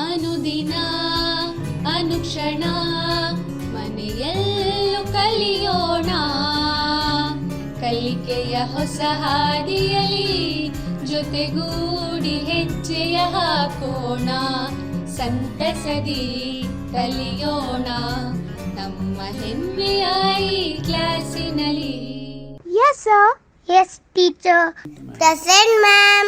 ಅನುದಿನ ಅನುಕ್ಷಣ ಮನೆಯಲ್ಲೂ ಕಲಿಯೋಣ, ಕಲಿಕೆಯ ಹೊಸ ಹಾದಿಯಲಿ ಜೊತೆಗೂಡಿ ಹೆಜ್ಜೆಯ ಹಾಕೋಣ, ಸಂತಸದಿ ಕಲಿಯೋಣ ನಮ್ಮ ಹೆಮ್ಮೆಯ ಈ ಕ್ಲಾಸಿನಲ್ಲಿ. Yes, sir. Yes, teacher. Present, ma'am.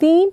3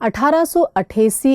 1888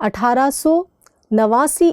1889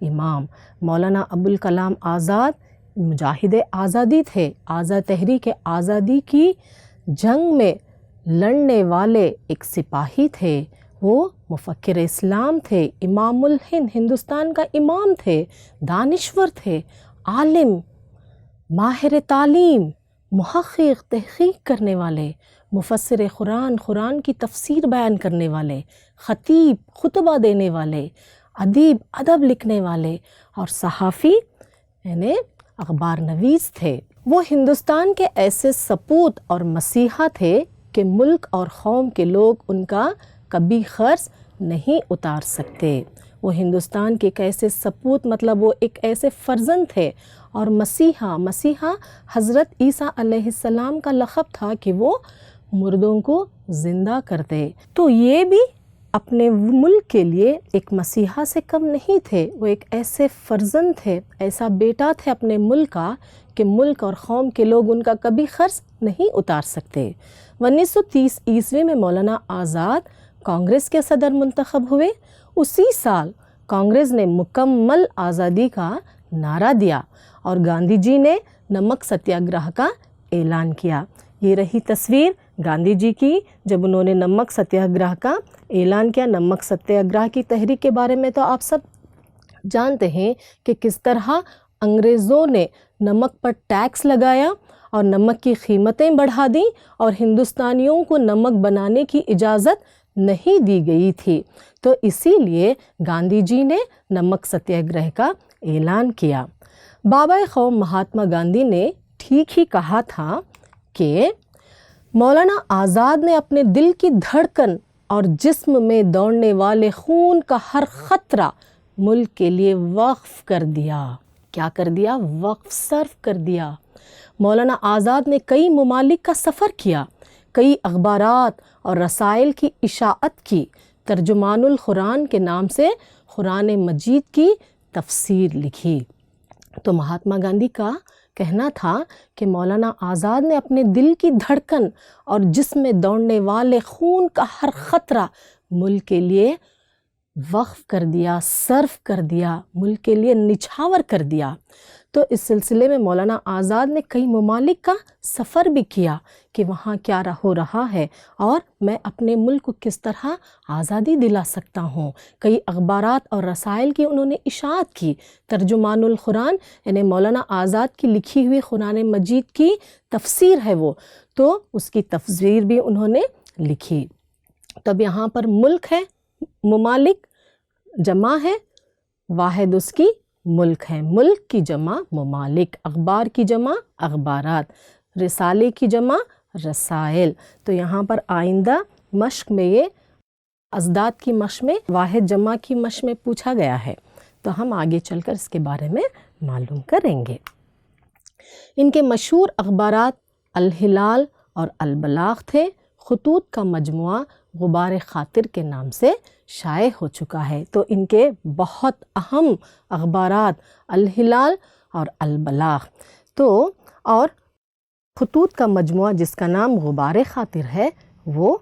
امام۔ مولانا ابوالکلام آزاد مجاہد آزادی تھے، تحریک آزادی کی جنگ میں لڑنے والے ایک سپاہی تھے، وہ مفکر اسلام تھے، امام الہند، ہندوستان کا امام تھے، دانشور تھے، عالم، ماہر تعلیم، محقق، تحقیق کرنے والے، مفسر قرآن کی تفسیر بیان کرنے والے، خطیب، خطبہ دینے والے، ادیب، ادب لکھنے والے، اور صحافی یعنی اخبار نویس تھے۔ وہ ہندوستان کے ایسے سپوت اور مسیحا تھے کہ ملک اور قوم کے لوگ ان کا کبھی قرض نہیں اتار سکتے۔ وہ ہندوستان کے ایک ایسے سپوت مطلب وہ ایک ایسے فرزند تھے، اور مسیحا حضرت عیسیٰ علیہ السلام کا لقب تھا کہ وہ مردوں کو زندہ کرتے۔ تو یہ بھی اپنے ملک کے لیے ایک مسیحا سے کم نہیں تھے، وہ ایک ایسے فرزند تھے، ایسا بیٹا تھے اپنے ملک کا کہ ملک اور قوم کے لوگ ان کا کبھی قرض نہیں اتار سکتے۔ 1930 عیسوی میں مولانا آزاد کانگریس کے صدر منتخب ہوئے۔ اسی سال کانگریس نے مکمل آزادی کا نعرہ دیا اور گاندھی جی نے نمک ستیہ گرہ کا اعلان کیا۔ یہ رہی تصویر گاندھی جی کی جب انہوں نے نمک ستیہ گرہ کا اعلان کیا۔ نمک ستیہ گرہ کی تحریک کے بارے میں تو آپ سب جانتے ہیں کہ کس طرح انگریزوں نے نمک پر ٹیکس لگایا اور نمک کی قیمتیں بڑھا دیں اور ہندوستانیوں کو نمک بنانے کی اجازت نہیں دی گئی تھی، تو اسی لیے گاندھی جی نے نمک ستیہ گرہ کا اعلان کیا۔ بابا قوم مہاتما گاندھی نے ٹھیک ہی کہا تھا کہ مولانا آزاد نے اپنے دل کی دھڑکن اور جسم میں دوڑنے والے خون کا ہر قطرہ ملک کے لیے وقف کر دیا۔ کیا کر دیا؟ وقف صرف کر دیا۔ مولانا آزاد نے کئی ممالک کا سفر کیا، کئی اخبارات اور رسائل کی اشاعت کی، ترجمان القرآن کے نام سے قرآن مجید کی تفسیر لکھی۔ تو مہاتما گاندھی کا کہنا تھا کہ مولانا آزاد نے اپنے دل کی دھڑکن اور جسم میں دوڑنے والے خون کا ہر قطرہ ملک کے لیے وقف کر دیا، صرف کر دیا، ملک کے لیے نچھاور کر دیا۔ تو اس سلسلے میں مولانا آزاد نے کئی ممالک کا سفر بھی کیا کہ وہاں کیا ہو رہا ہے اور میں اپنے ملک کو کس طرح آزادی دلا سکتا ہوں۔ کئی اخبارات اور رسائل کی انہوں نے اشاعت کی۔ ترجمان القرآن یعنی مولانا آزاد کی لکھی ہوئی قرآن مجید کی تفسیر ہے وہ، تو اس کی تفسیر بھی انہوں نے لکھی۔ تب یہاں پر ملک ہے، ممالک جمع ہے، واحد اس کی ملک ہے، ملک کی جمع ممالک، اخبار کی جمع اخبارات، رسالے کی جمع رسائل۔ تو یہاں پر آئندہ مشق میں یہ ازداد کی مشق میں واحد جمع کی مشق میں پوچھا گیا ہے، تو ہم آگے چل کر اس کے بارے میں معلوم کریں گے۔ ان کے مشہور اخبارات الہلال اور البلاغ تھے۔ خطوط کا مجموعہ غبار خاطر کے نام سے شائع ہو چکا ہے۔ تو ان کے بہت اہم اخبارات الہلال اور البلاغ، تو اور خطوط کا مجموعہ جس کا نام غبار خاطر ہے وہ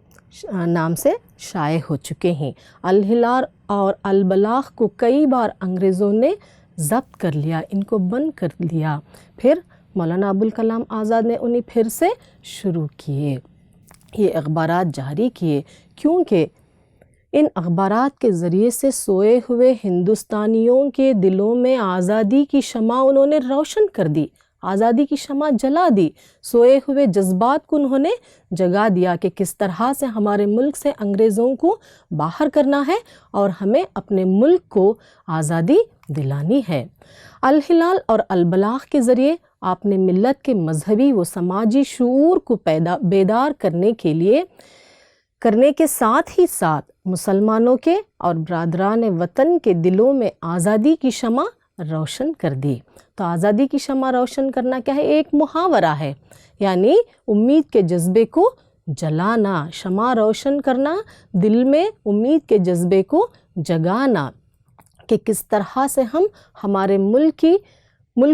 نام سے شائع ہو چکے ہیں۔ الہلال اور البلاغ کو کئی بار انگریزوں نے ضبط کر لیا، ان کو بند کر لیا، پھر مولانا ابوالکلام آزاد نے انہیں پھر سے شروع کیے، یہ اخبارات جاری کیے، کیونکہ ان اخبارات کے ذریعے سے سوئے ہوئے ہندوستانیوں کے دلوں میں آزادی کی شمع انہوں نے روشن کر دی، آزادی کی شمع جلا دی، سوئے ہوئے جذبات کو انہوں نے جگا دیا کہ کس طرح سے ہمارے ملک سے انگریزوں کو باہر کرنا ہے اور ہمیں اپنے ملک کو آزادی دلانی ہے۔ الہلال اور البلاغ کے ذریعے آپ نے ملت کے مذہبی و سماجی شعور کو بیدار کرنے کے ساتھ ہی ساتھ مسلمانوں کے اور برادران وطن کے دلوں میں آزادی کی شمع روشن کر دی۔ تو آزادی کی شمع روشن کرنا کیا ہے؟ ایک محاورہ ہے، یعنی امید کے جذبے کو جلانا، شمع روشن کرنا، دل میں امید کے جذبے کو جگانا کہ کس طرح سے ہم ہمارے ملک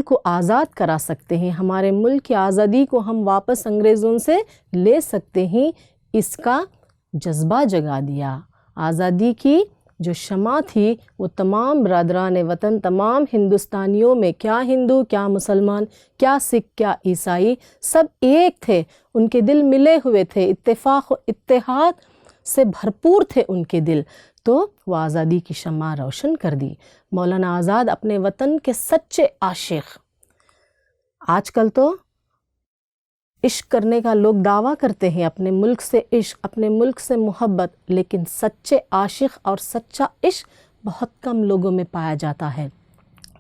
کو آزاد کرا سکتے ہیں، ہمارے ملک کی آزادی کو ہم واپس انگریزوں سے لے سکتے ہیں، اس کا جذبہ جگا دیا۔ آزادی کی جو شمع تھی وہ تمام برادران وطن، تمام ہندوستانیوں میں، کیا ہندو کیا مسلمان، کیا سکھ کیا عیسائی، سب ایک تھے، ان کے دل ملے ہوئے تھے، اتفاق و اتحاد سے بھرپور تھے ان کے دل، تو وہ آزادی کی شمع روشن کر دی۔ مولانا آزاد اپنے وطن کے سچے عاشق۔ آج کل تو عشق کرنے کا لوگ دعویٰ کرتے ہیں، اپنے ملک سے عشق، اپنے ملک سے محبت، لیکن سچے عاشق اور سچا عشق بہت کم لوگوں میں پایا جاتا ہے۔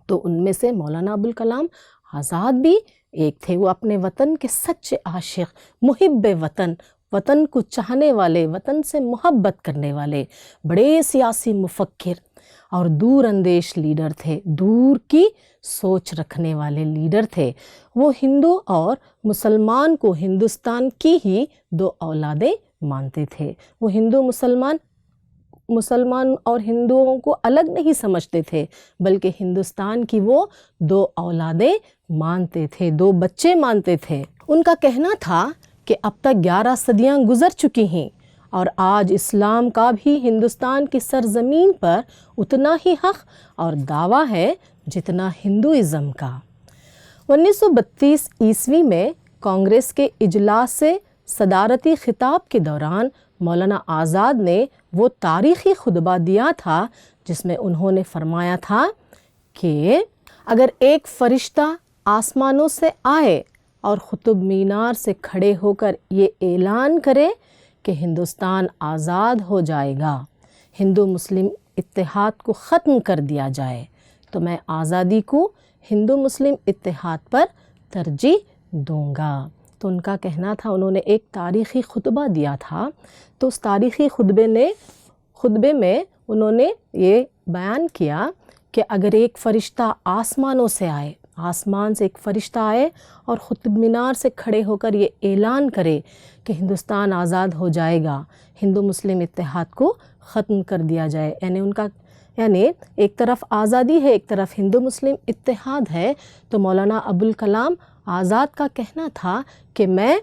تو ان میں سے مولانا ابوالکلام آزاد بھی ایک تھے۔ وہ اپنے وطن کے سچے عاشق، محب وطن، وطن کو چاہنے والے، وطن سے محبت کرنے والے، بڑے سیاسی مفکر اور دور اندیش لیڈر تھے، دور کی سوچ رکھنے والے لیڈر تھے۔ وہ ہندو اور مسلمان کو ہندوستان کی ہی دو اولادیں مانتے تھے۔ وہ مسلمان اور ہندوؤں کو الگ نہیں سمجھتے تھے، بلکہ ہندوستان کی وہ دو اولادیں مانتے تھے، دو بچے مانتے تھے۔ ان کا کہنا تھا کہ اب تک 11 صدیاں گزر چکی ہیں اور آج اسلام کا بھی ہندوستان کی سرزمین پر اتنا ہی حق اور دعویٰ ہے جتنا ہندوازم کا۔ 1932 عیسوی میں کانگریس کے اجلاس سے صدارتی خطاب کے دوران مولانا آزاد نے وہ تاریخی خطبہ دیا تھا جس میں انہوں نے فرمایا تھا کہ اگر ایک فرشتہ آسمانوں سے آئے اور قطب مینار سے کھڑے ہو کر یہ اعلان کرے کہ ہندوستان آزاد ہو جائے گا، ہندو مسلم اتحاد کو ختم کر دیا جائے، تو میں آزادی کو ہندو مسلم اتحاد پر ترجیح دوں گا۔ تو ان کا کہنا تھا، انہوں نے ایک تاریخی خطبہ دیا تھا، تو اس تاریخی خطبے میں انہوں نے یہ بیان کیا کہ اگر ایک فرشتہ آسمانوں سے آئے، آسمان سے ایک فرشتہ آئے اور قطب مینار سے کھڑے ہو کر یہ اعلان کرے کہ ہندوستان آزاد ہو جائے گا، ہندو مسلم اتحاد کو ختم کر دیا جائے، یعنی ایک طرف آزادی ہے، ایک طرف ہندو مسلم اتحاد ہے، تو مولانا ابوالکلام آزاد کا کہنا تھا کہ میں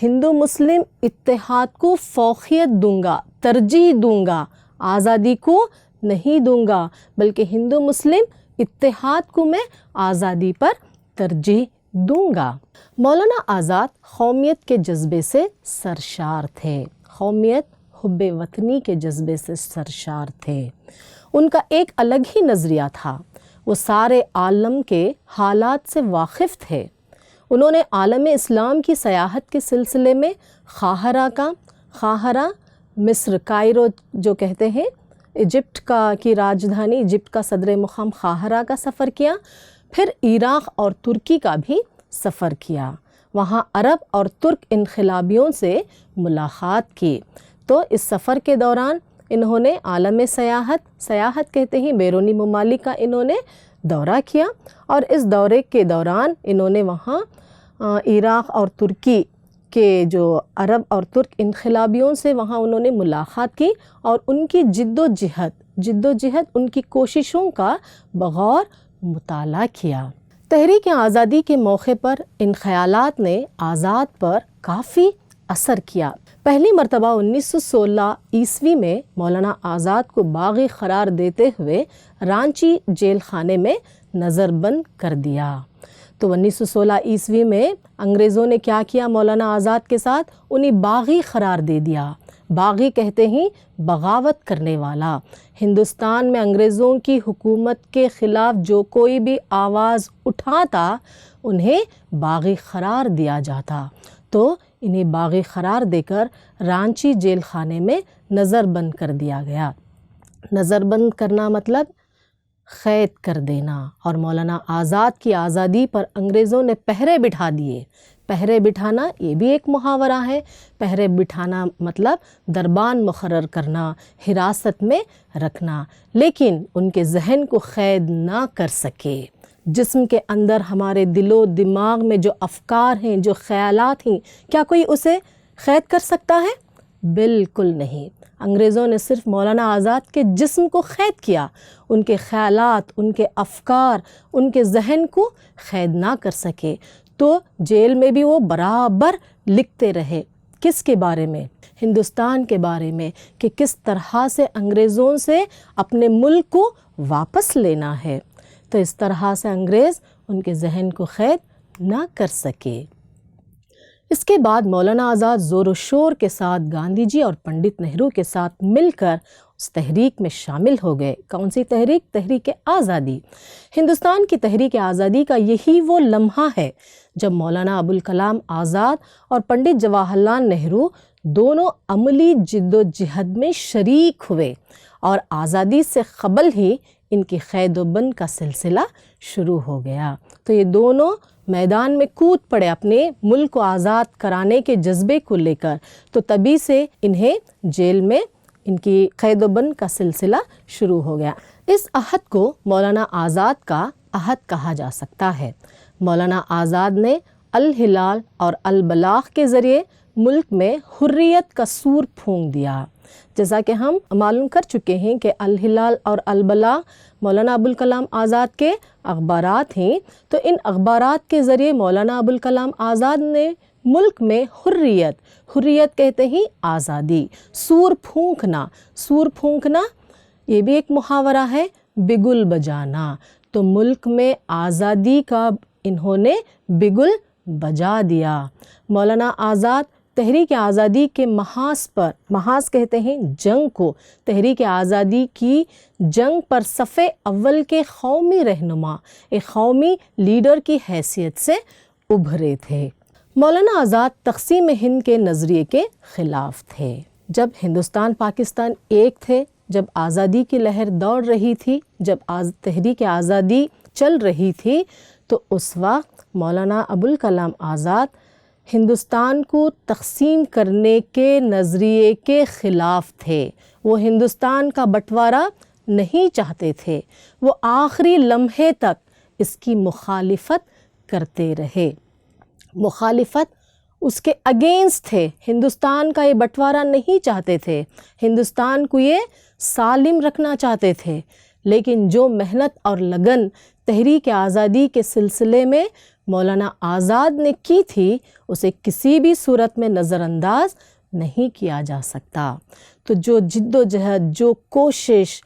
ہندو مسلم اتحاد کو فوقیت دوں گا، ترجیح دوں گا، آزادی کو نہیں دوں گا، بلکہ ہندو مسلم اتحاد کو میں آزادی پر ترجیح دوں گا۔ مولانا آزاد قومیت کے جذبے سے سرشار تھے، قومیت حب وطنی کے جذبے سے سرشار تھے۔ ان کا ایک الگ ہی نظریہ تھا، وہ سارے عالم کے حالات سے واقف تھے۔ انہوں نے عالم اسلام کی سیاحت کے سلسلے میں قاہرہ مصر، کائرو جو کہتے ہیں، ایجپٹ کی راجدھانی، ایجپٹ کا صدر مقام قاہرہ کا سفر کیا، پھر عراق اور ترکی کا بھی سفر کیا، وہاں عرب اور ترک انقلابیوں سے ملاقات کی۔ تو اس سفر کے دوران انہوں نے عالم سیاحت کہتے ہیں، بیرونی ممالک کا انہوں نے دورہ کیا، اور اس دورے کے دوران انہوں نے وہاں عراق اور ترکی کے جو عرب اور ترک انقلابیوں سے وہاں انہوں نے ملاقات کی، اور ان کی جد و جہد ان کی کوششوں کا بغور مطالعہ کیا۔ تحریک آزادی کے موقع پر ان خیالات نے آزاد پر کافی اثر کیا۔ پہلی مرتبہ 1916 عیسوی میں مولانا آزاد کو باغی قرار دیتے ہوئے رانچی جیل خانے میں نظر بند کر دیا۔ تو 1916 عیسوی میں انگریزوں نے کیا کیا مولانا آزاد کے ساتھ؟ انہیں باغی قرار دے دیا۔ باغی کہتے ہیں بغاوت کرنے والا۔ ہندوستان میں انگریزوں کی حکومت کے خلاف جو کوئی بھی آواز اٹھاتا انہیں باغی قرار دیا جاتا، تو انہیں باغی قرار دے کر رانچی جیل خانے میں نظر بند کر دیا گیا۔ نظر بند کرنا مطلب قید کر دینا، اور مولانا آزاد کی آزادی پر انگریزوں نے پہرے بٹھا دیے۔ پہرے بٹھانا یہ بھی ایک محاورہ ہے۔ پہرے بٹھانا مطلب دربان مقرر کرنا، حراست میں رکھنا، لیکن ان کے ذہن کو قید نہ کر سکے۔ جسم کے اندر ہمارے دل و دماغ میں جو افکار ہیں، جو خیالات ہیں، کیا کوئی اسے قید کر سکتا ہے؟ بالکل نہیں۔ انگریزوں نے صرف مولانا آزاد کے جسم کو قید کیا، ان کے خیالات، ان کے افکار، ان کے ذہن کو قید نہ کر سکے۔ تو جیل میں بھی وہ برابر لکھتے رہے۔ کس کے بارے میں؟ ہندوستان کے بارے میں کہ کس طرح سے انگریزوں سے اپنے ملک کو واپس لینا ہے، تو اس طرح سے انگریز ان کے ذہن کو قید نہ کر سکے۔ اس کے بعد مولانا آزاد زور و شور کے ساتھ گاندھی جی اور پنڈت نہرو کے ساتھ مل کر اس تحریک میں شامل ہو گئے۔ کون سی تحریک؟ تحریک آزادی۔ ہندوستان کی تحریک آزادی کا یہی وہ لمحہ ہے جب مولانا ابوالکلام آزاد اور پنڈت جواہر لال نہرو دونوں عملی جد و جہد میں شریک ہوئے اور آزادی سے قبل ہی ان کی قید و بند کا سلسلہ شروع ہو گیا۔ تو یہ دونوں میدان میں کود پڑے اپنے ملک کو آزاد کرانے کے جذبے کو لے کر، تو تبھی سے انہیں جیل میں ان کی قید و بند کا سلسلہ شروع ہو گیا۔ اس عہد کو مولانا آزاد کا عہد کہا جا سکتا ہے۔ مولانا آزاد نے الہلال اور البلاغ کے ذریعے ملک میں حریت کا سور پھونک دیا۔ جیسا کہ ہم معلوم کر چکے ہیں کہ الہلال اور البلاغ مولانا ابوالکلام آزاد کے اخبارات ہیں، تو ان اخبارات کے ذریعے مولانا ابوالکلام آزاد نے ملک میں حریت کہتے ہیں آزادی، سور پھونکنا یہ بھی ایک محاورہ ہے، بگل بجانا، تو ملک میں آزادی کا انہوں نے بگل بجا دیا۔ مولانا آزاد تحریک آزادی کے محاذ کہتے ہیں جنگ کو، تحریک آزادی کی جنگ پر صف اول کے قومی رہنما، ایک قومی لیڈر کی حیثیت سے ابھرے تھے۔ مولانا آزاد تقسیم ہند کے نظریے کے خلاف تھے۔ جب ہندوستان پاکستان ایک تھے، جب آزادی کی لہر دوڑ رہی تھی، جب تحریک آزادی چل رہی تھی، تو اس وقت مولانا ابوالکلام آزاد ہندوستان کو تقسیم کرنے کے نظریے کے خلاف تھے۔ وہ ہندوستان کا بٹوارہ نہیں چاہتے تھے، وہ آخری لمحے تک اس کی مخالفت کرتے رہے، مخالفت اس کے اگینسٹ تھے۔ ہندوستان کا یہ بٹوارہ نہیں چاہتے تھے، ہندوستان کو یہ سالم رکھنا چاہتے تھے، لیکن جو محنت اور لگن تحریک آزادی کے سلسلے میں مولانا آزاد نے کی تھی، اسے کسی بھی صورت میں نظر انداز نہیں کیا جا سکتا۔ تو جو جد و جہد، جو کوشش،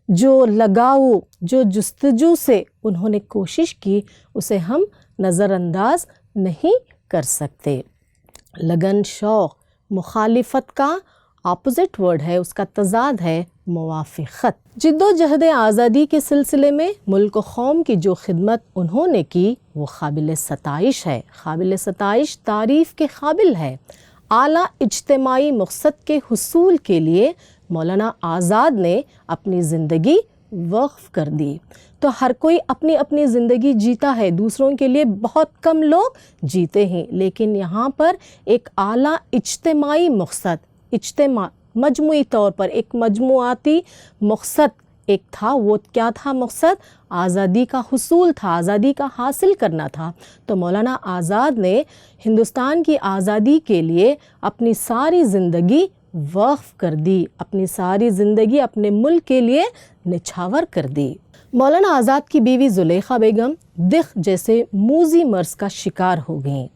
جو لگاؤ، جو جستجو سے انہوں نے کوشش کی، اسے ہم نظر انداز نہیں کر سکتے۔ لگن، شوق، مخالفت کا اپوزٹ ورڈ ہے، اس کا تضاد ہے موافقت۔ جد و جہد آزادی کے سلسلے میں ملک و قوم کی جو خدمت انہوں نے کی وہ قابل ستائش ہے، قابل ستائش، تعریف کے قابل ہے۔ اعلیٰ اجتماعی مقصد کے حصول کے لیے مولانا آزاد نے اپنی زندگی وقف کر دی۔ تو ہر کوئی اپنی اپنی زندگی جیتا ہے، دوسروں کے لیے بہت کم لوگ جیتے ہیں، لیکن یہاں پر ایک اعلیٰ اجتماعی مقصد، مجموعی طور پر ایک مجموعاتی مقصد ایک تھا۔ وہ کیا تھا مقصد؟ آزادی کا حصول تھا، آزادی کا حاصل کرنا تھا۔ تو مولانا آزاد نے ہندوستان کی آزادی کے لیے اپنی ساری زندگی وقف کر دی، اپنی ساری زندگی اپنے ملک کے لیے نچھاور کر دی۔ مولانا آزاد کی بیوی زلیخا بیگم دق جیسے موذی مرض کا شکار ہو گئیں۔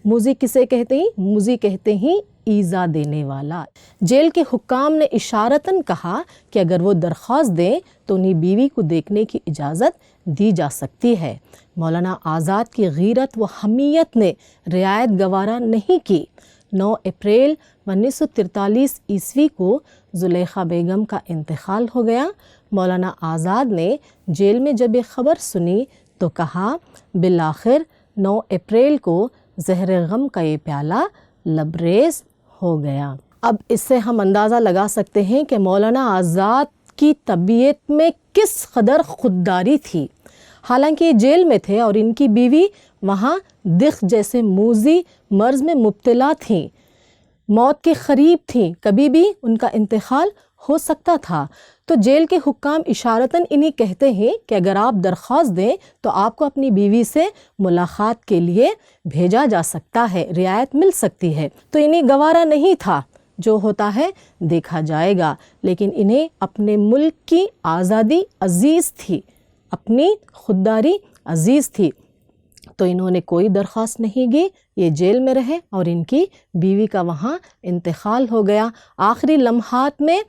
موذی کسے کہتے ہیں؟ موذی کہتے ہیں ایذا دینے والا۔ جیل کے حکام نے اشارتاً کہا کہ اگر وہ درخواست دیں تو انہیں بیوی کو دیکھنے کی اجازت دی جا سکتی ہے۔ مولانا آزاد کی غیرت و حمیت نے رعایت گوارا نہیں کی۔ 9 اپریل 1943 عیسوی کو زلیخا بیگم کا انتقال ہو گیا۔ مولانا آزاد نے جیل میں جب یہ خبر سنی تو کہا بالآخر 9 اپریل کو زہر غم کا یہ پیالہ لبریز ہو گیا۔ اب اس سے ہم اندازہ لگا سکتے ہیں کہ مولانا آزاد کی طبیعت میں کس قدر خودداری تھی۔ حالانکہ یہ جیل میں تھے اور ان کی بیوی وہاں دق جیسے موذی مرض میں مبتلا تھیں، موت کے قریب تھیں، کبھی بھی ان کا انتقال ہو سکتا تھا۔ تو جیل کے حکام اشارتاً انہیں کہتے ہیں کہ اگر آپ درخواست دیں تو آپ کو اپنی بیوی سے ملاقات کے لیے بھیجا جا سکتا ہے، رعایت مل سکتی ہے۔ تو انہیں گوارا نہیں تھا، جو ہوتا ہے دیکھا جائے گا، لیکن انہیں اپنے ملک کی آزادی عزیز تھی، اپنی خودداری عزیز تھی۔ تو انہوں نے کوئی درخواست نہیں کی، یہ جیل میں رہے اور ان کی بیوی کا وہاں انتقال ہو گیا۔ آخری لمحات میں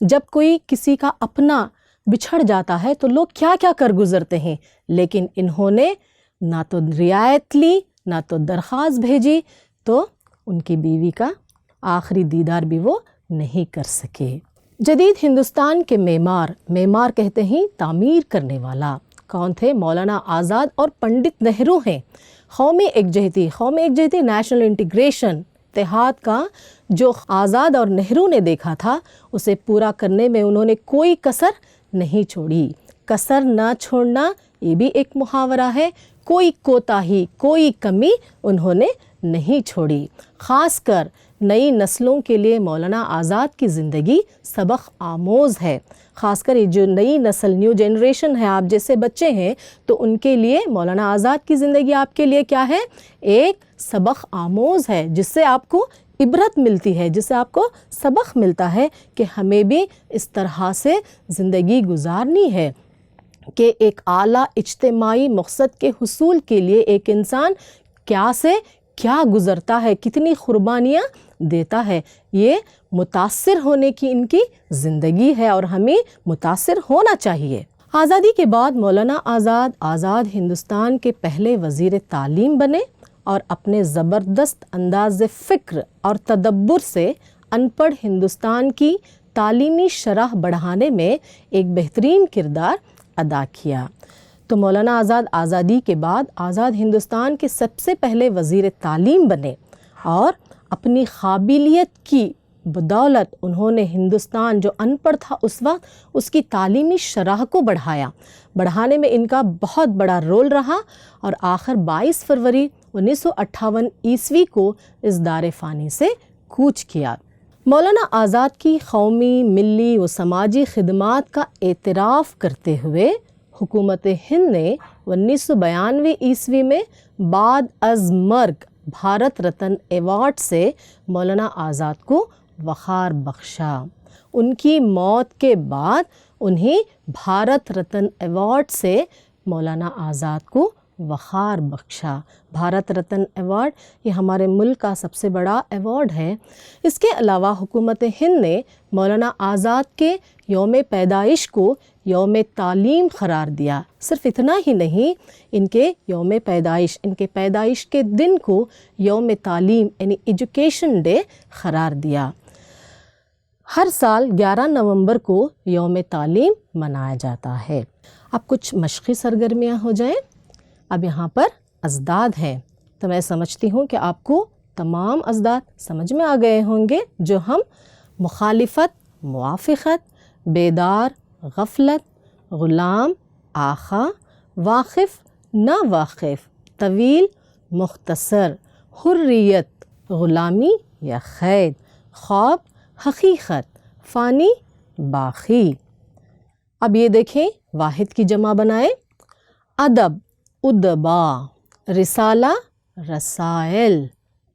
جب کوئی کسی کا اپنا بچھڑ جاتا ہے تو لوگ کیا کیا کر گزرتے ہیں، لیکن انہوں نے نہ تو رعایت لی نہ تو درخواست بھیجی، تو ان کی بیوی کا آخری دیدار بھی وہ نہیں کر سکے۔ جدید ہندوستان کے معمار کہتے ہیں تعمیر کرنے والا کون تھے؟ مولانا آزاد اور پنڈت نہرو ہیں۔ قومی یکجہتی نیشنل انٹیگریشن، اتحاد کا جو آزاد اور نہرو نے دیکھا تھا اسے پورا کرنے میں انہوں نے کوئی کسر نہیں چھوڑی۔ کسر نہ چھوڑنا یہ بھی ایک محاورہ ہے، کوئی کوتاہی کوئی کمی انہوں نے نہیں چھوڑی۔ خاص کر نئی نسلوں کے لیے مولانا آزاد کی زندگی سبق آموز ہے۔ خاص کر یہ جو نئی نسل نیو جنریشن ہے، آپ جیسے بچے ہیں، تو ان کے لیے مولانا آزاد کی زندگی آپ کے لیے کیا ہے؟ ایک سبق آموز ہے، جس سے آپ کو عبرت ملتی ہے، جس سے آپ کو سبق ملتا ہے کہ ہمیں بھی اس طرح سے زندگی گزارنی ہے کہ ایک اعلیٰ اجتماعی مقصد کے حصول کے لیے ایک انسان کیا سے کیا گزرتا ہے، کتنی قربانیاں دیتا ہے۔ یہ متاثر ہونے کی ان کی زندگی ہے اور ہمیں متاثر ہونا چاہیے۔ آزادی کے بعد مولانا آزاد ہندوستان کے پہلے وزیر تعلیم بنے اور اپنے زبردست انداز فکر اور تدبر سے ان پڑھ ہندوستان کی تعلیمی شرح بڑھانے میں ایک بہترین کردار ادا کیا۔ تو مولانا آزادی کے بعد آزاد ہندوستان کے سب سے پہلے وزیر تعلیم بنے اور اپنی قابلیت کی بدولت انہوں نے ہندوستان جو ان پڑھ تھا اس وقت اس کی تعلیمی شرح کو بڑھانے میں ان کا بہت بڑا رول رہا، اور آخر 22 فروری 1958 عیسوی کو اس دار فانی سے کوچ کیا۔ مولانا آزاد کی قومی، ملی و سماجی خدمات کا اعتراف کرتے ہوئے حکومت ہند نے 1992 عیسوی میں بعد از مرگ بھارت رتن ایوارڈ سے مولانا آزاد کو وقار بخشا۔ ان کی موت کے بعد انہیں بھارت رتن ایوارڈ سے مولانا آزاد کو وقار بخشا۔ بھارت رتن ایوارڈ یہ ہمارے ملک کا سب سے بڑا ایوارڈ ہے۔ اس کے علاوہ حکومت ہند نے مولانا آزاد کے یوم پیدائش کو یوم تعلیم قرار دیا۔ صرف اتنا ہی نہیں، ان کے پیدائش کے دن کو یوم تعلیم یعنی ایجوکیشن ڈے قرار دیا۔ ہر سال 11 نومبر کو یوم تعلیم منایا جاتا ہے۔ اب کچھ مشقی سرگرمیاں ہو جائیں۔ اب یہاں پر ازداد ہیں، تو میں سمجھتی ہوں کہ آپ کو تمام ازداد سمجھ میں آ گئے ہوں گے، جو ہم مخالفت، موافقت، بیدار، غفلت، غلام، آقا، واقف، نا واقف، طویل، مختصر، حریت، غلامی یا قید، خواب، حقیقت، فانی، باقی۔ اب یہ دیکھیں، واحد کی جمع بنائیں۔ ادب، ادبا، رسالہ، رسائل،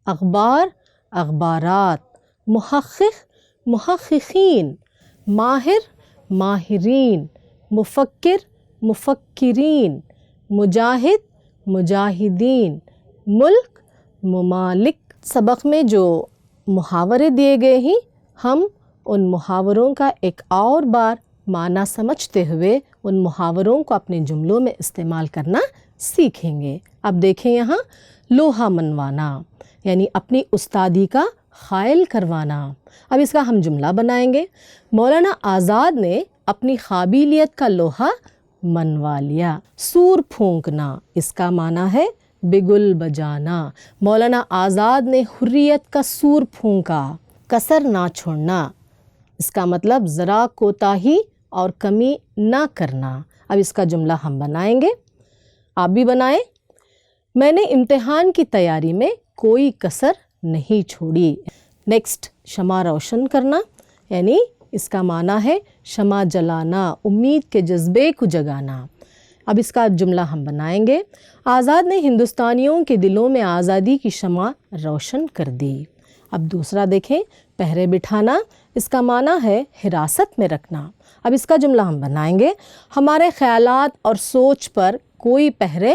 اخبار، اخبارات، محقق، محققین، ماہر، ماہرین، مفکر، مفکرین، مجاہد، مجاہدین، ملک، ممالک۔ سبق میں جو محاورے دیے گئے ہیں، ہم ان محاوروں کا ایک اور بار معنی سمجھتے ہوئے ان محاوروں کو اپنے جملوں میں استعمال کرنا سیکھیں گے۔ اب دیکھیں یہاں، لوہا منوانا یعنی اپنی استادی کا قائل کروانا۔ اب اس کا ہم جملہ بنائیں گے۔ مولانا آزاد نے اپنی قابلیت کا لوہا منوا لیا۔ سور پھونکنا، اس کا معنی ہے بگل بجانا۔ مولانا آزاد نے حریت کا سور پھونکا، کسر نہ چھوڑنا، اس کا مطلب ذرا کوتاہی اور کمی نہ کرنا۔ اب اس کا جملہ ہم بنائیں گے، آپ بھی بنائیں۔ میں نے امتحان کی تیاری میں کوئی کسر نہیں چھوڑی۔ نیکسٹ، شمع روشن کرنا، یعنی اس کا معنی ہے شمع جلانا، امید کے جذبے کو جگانا۔ اب اس کا جملہ ہم بنائیں گے۔ آزاد نے ہندوستانیوں کے دلوں میں آزادی کی شمع روشن کر دی۔ اب دوسرا دیکھیں، پہرے بٹھانا، اس کا معنی ہے حراست میں رکھنا۔ اب اس کا جملہ ہم بنائیں گے۔ ہمارے خیالات اور سوچ پر کوئی پہرے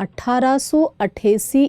1888